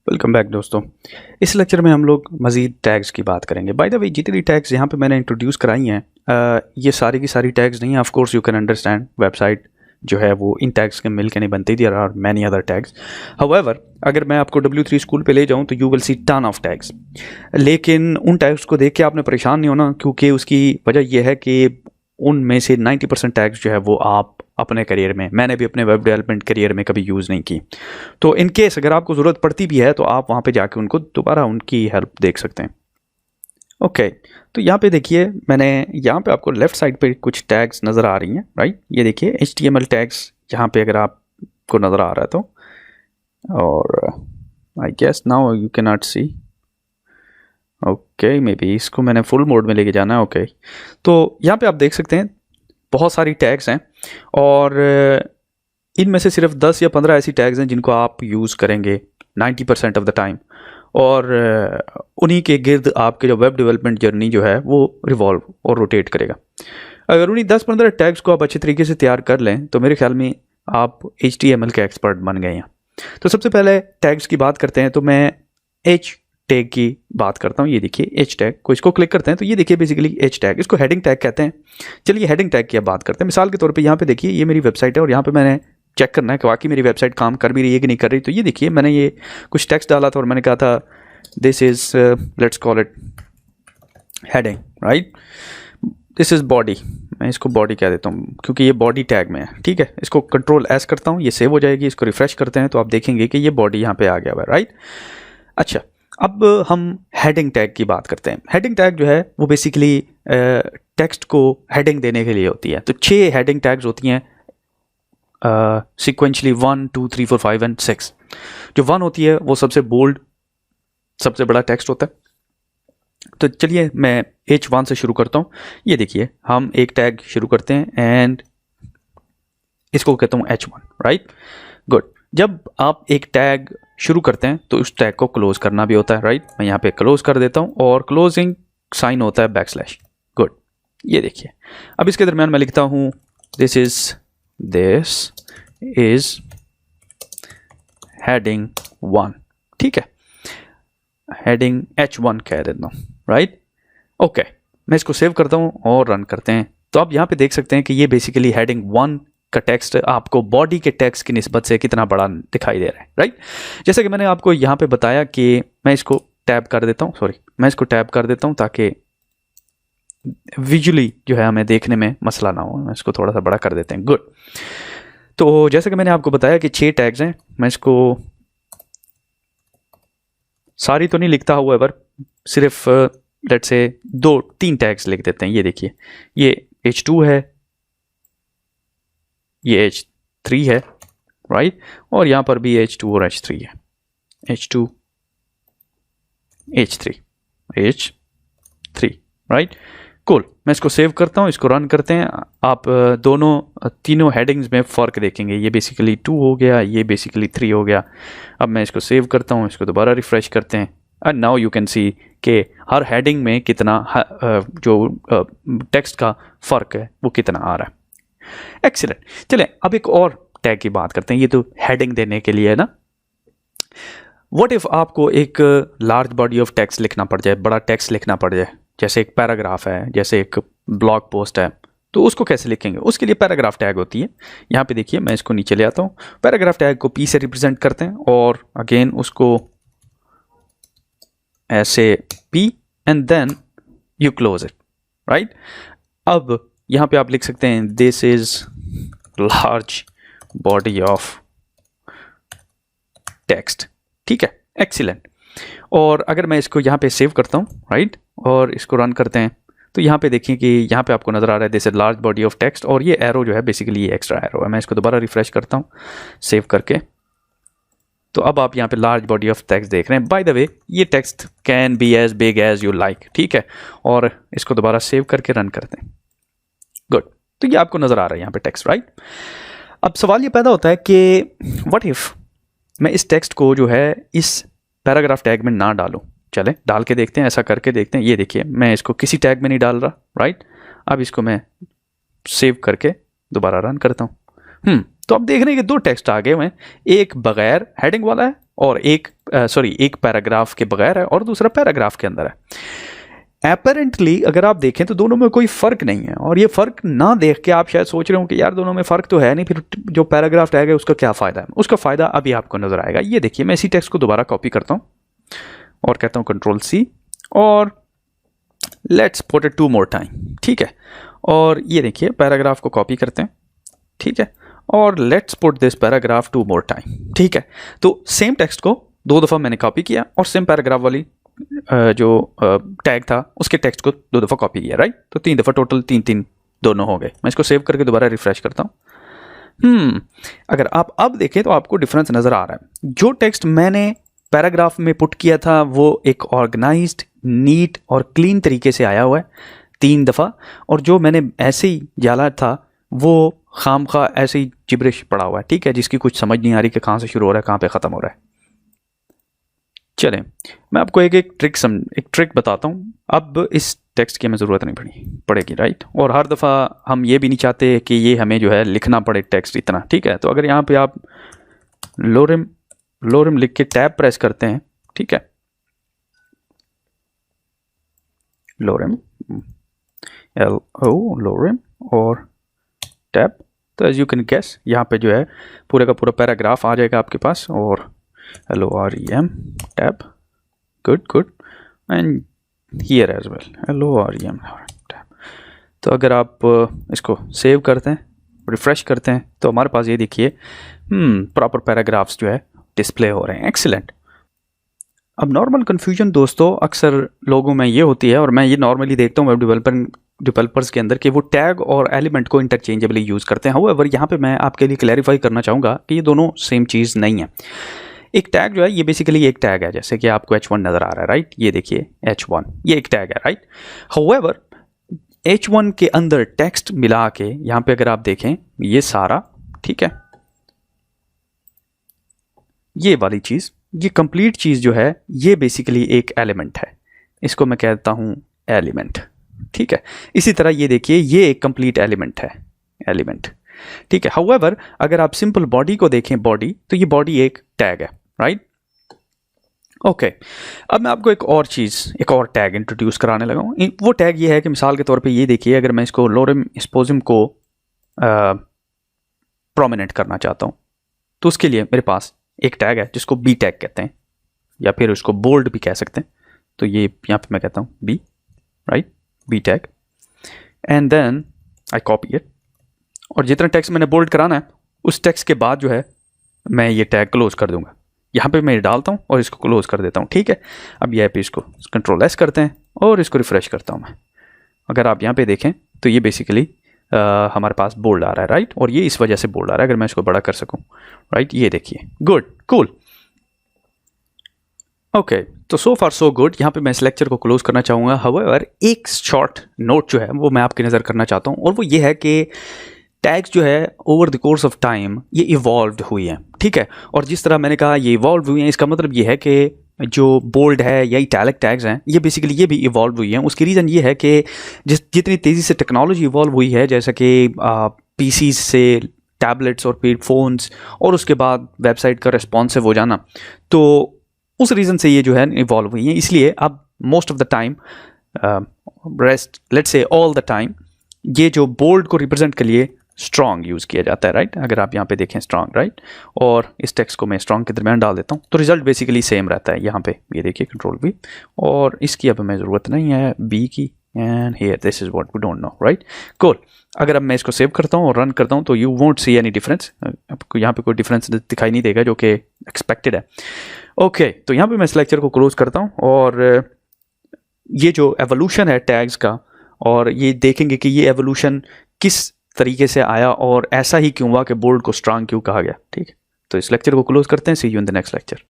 Welcome back दोस्तों। इस lecture में हम लोग मज़ीद टैग्स की बात करेंगे। बाय द वे, जितनी टैग्स यहाँ पे मैंने इंट्रोड्यूस कराई हैं, ये सारी की सारी टैग्स नहीं है। Of course you can understand, website जो है वो इन टैग्स के मिल के नहीं बनती। There are many other tags. However, अगर मैं आपको W3 स्कूल पे ले जाऊँ तो you will see ton of tags. लेकिन उन टैग्स को देख के आपने परेशान नहीं होना, क्योंकि उसकी वजह यह है कि उनमें से 90% टैग्स जो है वो आप अपने करियर में, मैंने भी अपने वेब डेवलपमेंट करियर में कभी यूज़ नहीं की। तो इन केस अगर आपको ज़रूरत पड़ती भी है तो आप वहाँ पे जाके उनको दोबारा उनकी हेल्प देख सकते हैं। ओके, तो यहाँ पे देखिए, मैंने यहाँ पे आपको लेफ़्ट साइड पे कुछ टैग्स नज़र आ रही हैं, राइट। ये देखिए HTML टैग्स यहाँ पे अगर आपको नज़र आ रहा है तो, और I guess now you can not see. Okay, maybe इसको मैंने फुल मोड में लेके जाना है। ओके, तो यहाँ पे आप देख सकते हैं बहुत सारी टैग्स हैं, और इनमें से सिर्फ 10 या 15 ऐसी टैग्स हैं जिनको आप यूज़ करेंगे 90% ऑफ द टाइम, और उन्हीं के गिर्द आपके जो वेब डेवलपमेंट जर्नी जो है वो रिवॉल्व और रोटेट करेगा। अगर उन्हीं 10-15 टैग्स को आप अच्छे तरीके से तैयार कर लें तो मेरे ख्याल में आप HTML के एक्सपर्ट बन गए हैं। तो सबसे पहले टैग्स की बात करते हैं, तो मैं H टैग की बात करता हूँ। ये देखिए H टैग को, इसको क्लिक करते हैं तो ये देखिए बेसिकली H टैग, इसको हेडिंग टैग कहते हैं। चलिए हेडिंग टैग की अब बात करते हैं। मिसाल के तौर पे यहाँ पे देखिए, ये मेरी वेबसाइट है और यहाँ पे मैंने चेक करना है कि वाकई मेरी वेबसाइट काम कर भी रही है कि नहीं कर रही। तो ये देखिए, मैंने ये कुछ टेक्स्ट डाला था और मैंने कहा था this is, let's call it heading, right. This is body, मैं इसको बॉडी कह देता हूँ क्योंकि ये बॉडी टैग में है, ठीक है। इसको Ctrl+S करता हूँ, ये सेव हो जाएगी। इसको रिफ्रेश करते हैं तो आप देखेंगे कि ये बॉडी यहाँ पे आ गया हुआ है, राइट। अच्छा, अब हम हेडिंग टैग की बात करते हैं। हेडिंग टैग जो है वो बेसिकली टेक्स्ट को हेडिंग देने के लिए होती है। तो 6 हेडिंग टैग्स होती हैं सीक्वेंशली 1 2 3 4 5 एंड 6। जो 1 होती है वो सबसे बोल्ड, सबसे बड़ा टेक्स्ट होता है। तो चलिए मैं H1 से शुरू करता हूँ। ये देखिए, हम एक टैग शुरू करते हैं एंड इसको कहता हूँ H1, राइट। गुड। जब आप एक टैग शुरू करते हैं तो उस टैग को क्लोज करना भी होता है, राइट। मैं यहाँ पे क्लोज कर देता हूँ और क्लोजिंग साइन होता है \। गुड, ये देखिए। अब इसके दरमियान मैं लिखता हूँ दिस इज हेडिंग 1, ठीक है। हेडिंग H1 कह देता हूँ, राइट। ओके, मैं इसको सेव करता हूँ और रन करते हैं। तो आप यहाँ पे देख सकते हैं कि ये बेसिकली हेडिंग 1 का टेक्स्ट आपको बॉडी के टेक्स्ट की निस्बत से कितना बड़ा दिखाई दे रहा है, राइट। जैसे कि मैंने आपको यहाँ पे बताया कि मैं इसको टैब कर देता हूँ, मैं इसको टैब कर देता हूँ ताकि विजुअली जो है हमें देखने में मसला ना हो। मैं इसको थोड़ा सा बड़ा कर देते हैं। गुड। तो जैसे कि मैंने आपको बताया कि 6 टैग्स हैं। मैं इसको सारी तो नहीं लिखता हुआ, पर सिर्फ लेट्स से 2-3 टैग्स लिख देते हैं। ये देखिए, ये H2 है, ये H3 है, राइट। और यहाँ पर भी H2 और H3 है। H2 H3, right. कूल। मैं इसको सेव करता हूँ, इसको रन करते हैं। आप तीनों हेडिंग्स में फ़र्क देखेंगे। ये बेसिकली 2 हो गया, ये बेसिकली 3 हो गया। अब मैं इसको सेव करता हूँ, इसको दोबारा रिफ्रेश करते हैं and now you can see कि हर हेडिंग में कितना जो टेक्स्ट का फ़र्क है वो कितना आ रहा है। एक्सीलेंट। चलें अब एक और टैग की बात करते हैं। ये तो हेडिंग देने के लिए है ना। व्हाट इफ़ आपको एक लार्ज बॉडी ऑफ टेक्स्ट लिखना पड़ जाए, बड़ा टेक्स्ट लिखना पड़ जाए, जैसे एक पैराग्राफ है, जैसे एक ब्लॉग पोस्ट है, तो उसको कैसे लिखेंगे? उसके लिए पैराग्राफ टैग होती है। यहाँ पे देखिए, मैं इसको नीचे ले आता हूँ। पैराग्राफ टैग को P से रिप्रेजेंट करते हैं और अगेन उसको ऐसे P and then you close it, right. अब यहाँ पे आप लिख सकते हैं this is large body of text, ठीक है। एक्सीलेंट। और अगर मैं इसको यहाँ पे सेव करता हूँ, राइट, और इसको रन करते हैं तो यहाँ पे देखिए कि यहाँ पे आपको नज़र आ रहा है this is large body of text, और ये एरो जो है बेसिकली ये एक्स्ट्रा एरो है। मैं इसको दोबारा रिफ्रेश करता हूँ सेव करके, तो अब आप यहाँ पे लार्ज बॉडी ऑफ टेक्स्ट देख रहे हैं। बाय द वे, ये text can be as big as you like, ठीक है। और इसको दोबारा सेव करके रन करते हैं। गुड। तो ये आपको नज़र आ रहा है यहाँ पे टेक्स्ट, राइट। अब सवाल ये पैदा होता है कि व्हाट इफ़ मैं इस टेक्स्ट को जो है इस पैराग्राफ टैग में ना डालूं। चले डाल के देखते हैं, ऐसा करके देखते हैं। ये देखिए, मैं इसको किसी टैग में नहीं डाल रहा, राइट। अब इसको मैं सेव करके दोबारा रन करता हूँ। तो आप देख रहे हैं कि 2 टेक्स्ट आ गए हुए हैं। एक बगैर हेडिंग वाला है और एक एक पैराग्राफ के बगैर है और दूसरा पैराग्राफ के अंदर है। एपरेंटली अगर आप देखें तो दोनों में कोई फ़र्क नहीं है, और ये फ़र्क ना देख के आप शायद सोच रहे हो कि यार दोनों में फ़र्क तो है नहीं, फिर जो पैराग्राफ टैग है उसका क्या फ़ायदा है। उसका फ़ायदा अभी आपको नज़र आएगा। ये देखिए, मैं इसी टेक्स्ट को दोबारा कॉपी करता हूँ और कहता हूँ Ctrl+C और let's put it 2 more time, ठीक है। और ये देखिए पैराग्राफ को कॉपी करते हैं, ठीक है, और let's put this paragraph 2 more time, ठीक है। तो सेम टेक्स्ट को 2 दफ़ा मैंने कॉपी किया और सेम पैराग्राफ वाली जो टैग था उसके टेक्स्ट को 2 दफ़ा कॉपी किया, राइट। तो 3 दफ़ा टोटल 3 दोनों हो गए। मैं इसको सेव करके दोबारा रिफ्रेश करता हूँ। अगर आप अब देखें तो आपको डिफरेंस नज़र आ रहा है। जो टेक्स्ट मैंने पैराग्राफ में पुट किया था वो एक ऑर्गेनाइज्ड, नीट और क्लीन तरीके से आया हुआ है 3 दफ़ा, और जो मैंने ऐसे ही डाला था वो खामखा ऐसे ही जिब्रिश पड़ा हुआ है, ठीक है, जिसकी कुछ समझ नहीं आ रही कि कहाँ से शुरू हो रहा है कहाँ पे ख़त्म हो रहा है। चलें, मैं आपको एक ट्रिक बताता हूँ। अब इस टेक्स्ट की हमें ज़रूरत नहीं पड़ेगी, राइट। और हर दफ़ा हम ये भी नहीं चाहते कि ये हमें जो है लिखना पड़े टेक्स्ट इतना, ठीक है। तो अगर यहाँ पे आप लोरिम लिख के टैब प्रेस करते हैं, ठीक है, लोरिम लोरिम और टैब, तो एज यू कैन गेस यहाँ पे जो है पूरे का पूरा पैराग्राफ आ जाएगा आपके पास। और LOREM tab, good, and here as well LOREM tab. तो अगर आप इसको सेव करते हैं, रिफ्रेश करते हैं, तो हमारे पास ये देखिए प्रॉपर पैराग्राफ्स जो है डिस्प्ले हो रहे हैं। एक्सीलेंट। अब नॉर्मल कन्फ्यूजन दोस्तों अक्सर लोगों में ये होती है, और मैं ये नॉर्मली देखता हूँ वेब डेवलपर्स के अंदर, कि वो टैग और एलिमेंट को इंटरचेंजेबली यूज़ करते हैं। हाउएवर यहाँ पे मैं आपके लिए क्लैरिफाई करना चाहूँगा कि ये दोनों सेम चीज़ नहीं है। एक टैग जो है ये बेसिकली एक टैग है, जैसे कि आपको H1 नज़र आ रहा है, राइट। ये देखिए H1, ये एक टैग है, राइट। हाउएवर H1 के अंदर टेक्स्ट मिला के यहाँ पे अगर आप देखें ये सारा, ठीक है, ये वाली चीज़, ये कंप्लीट चीज़ जो है ये बेसिकली एक एलिमेंट है। इसको मैं कहता हूँ एलिमेंट, ठीक है। इसी तरह ये देखिए ये एक कंप्लीट एलिमेंट है, एलिमेंट, ठीक है। हाउएवर अगर आप सिंपल बॉडी को देखें, बॉडी, तो ये बॉडी एक टैग है, राइट। ओके, अब मैं आपको एक और टैग इंट्रोड्यूस कराने लगा हूँ। वो टैग ये है कि मिसाल के तौर पे ये देखिए, अगर मैं इसको लोरिम स्पोजिम को प्रोमिनेंट करना चाहता हूँ तो उसके लिए मेरे पास एक टैग है जिसको बी टैग कहते हैं, या फिर उसको बोल्ड भी कह सकते हैं। तो ये यहाँ पे मैं कहता हूँ B, right, B tag, and then I copy it, और जितना टेक्स्ट मैंने बोल्ड कराना है उस टेक्स्ट के बाद जो है मैं ये टैग क्लोज कर दूंगा। यहाँ पे मैं डालता हूँ और इसको क्लोज कर देता हूँ, ठीक है। अब यहाँ पे इसको Ctrl+S करते हैं और इसको रिफ्रेश करता हूँ मैं। अगर आप यहाँ पे देखें तो ये बेसिकली हमारे पास बोल्ड आ रहा है, राइट, और ये इस वजह से बोल्ड आ रहा है। अगर मैं इसको बड़ा कर सकूँ, राइट, ये देखिए, गुड, कूल। ओके, तो सो फार सो गुड। यहाँ पे मैं इस लेक्चर को क्लोज करना चाहूँगा। हाउएवर एक शॉर्ट नोट जो है वो मैं आपकी नज़र करना चाहता हूँ, और वो ये है कि टैग्स जो है over the course of time ये इवॉल्व हुई हैं, ठीक है। और जिस तरह मैंने कहा ये इवॉल्व हुई हैं, इसका मतलब ये है कि जो बोल्ड है या इटैलिक टैग्स हैं ये बेसिकली ये भी इवॉल्व हुई हैं। उसकी रीज़न ये है कि जितनी तेज़ी से टेक्नोलॉजी इवॉल्व हुई है, जैसा कि PCs से टैबलेट्स और फिर फ़ोन्स, और उसके बाद वेबसाइट का रिस्पॉन्सिव हो जाना, तो उस रीज़न से ये जो है इवॉल्व हुई हैं। इसलिए अब most of the time, let's say all the time, ये जो बोल्ड को रिप्रेजेंट के लिए स्ट्रॉन्ग यूज़ किया जाता है, राइट। अगर आप यहाँ पे देखें स्ट्रॉन्ग, राइट, और इस टेक्स्ट को मैं स्ट्रॉन्ग के दरमियान डाल देता हूँ तो रिजल्ट बेसिकली सेम रहता है। यहाँ पे ये देखिए Ctrl+V, और इसकी अब हमें ज़रूरत नहीं है बी की, and here this is what we don't know, right, cool. अगर अब मैं इसको सेव करता हूँ और रन करता हूँ तो you won't see any difference. आपको यहाँ पे कोई डिफरेंस दिखाई नहीं देगा जो कि एक्सपेक्टेड है। ओके, तो यहाँ पे मैं इस लेक्चर को क्लोज करता हूँ, और ये जो एवोल्यूशन है टैग्स का, और ये देखेंगे कि ये एवोल्यूशन किस तरीके से आया और ऐसा ही क्यों हुआ कि बोल्ड को स्ट्रॉन्ग क्यों कहा गया, ठीक है। तो इस लेक्चर को क्लोज करते हैं। See you in the next lecture.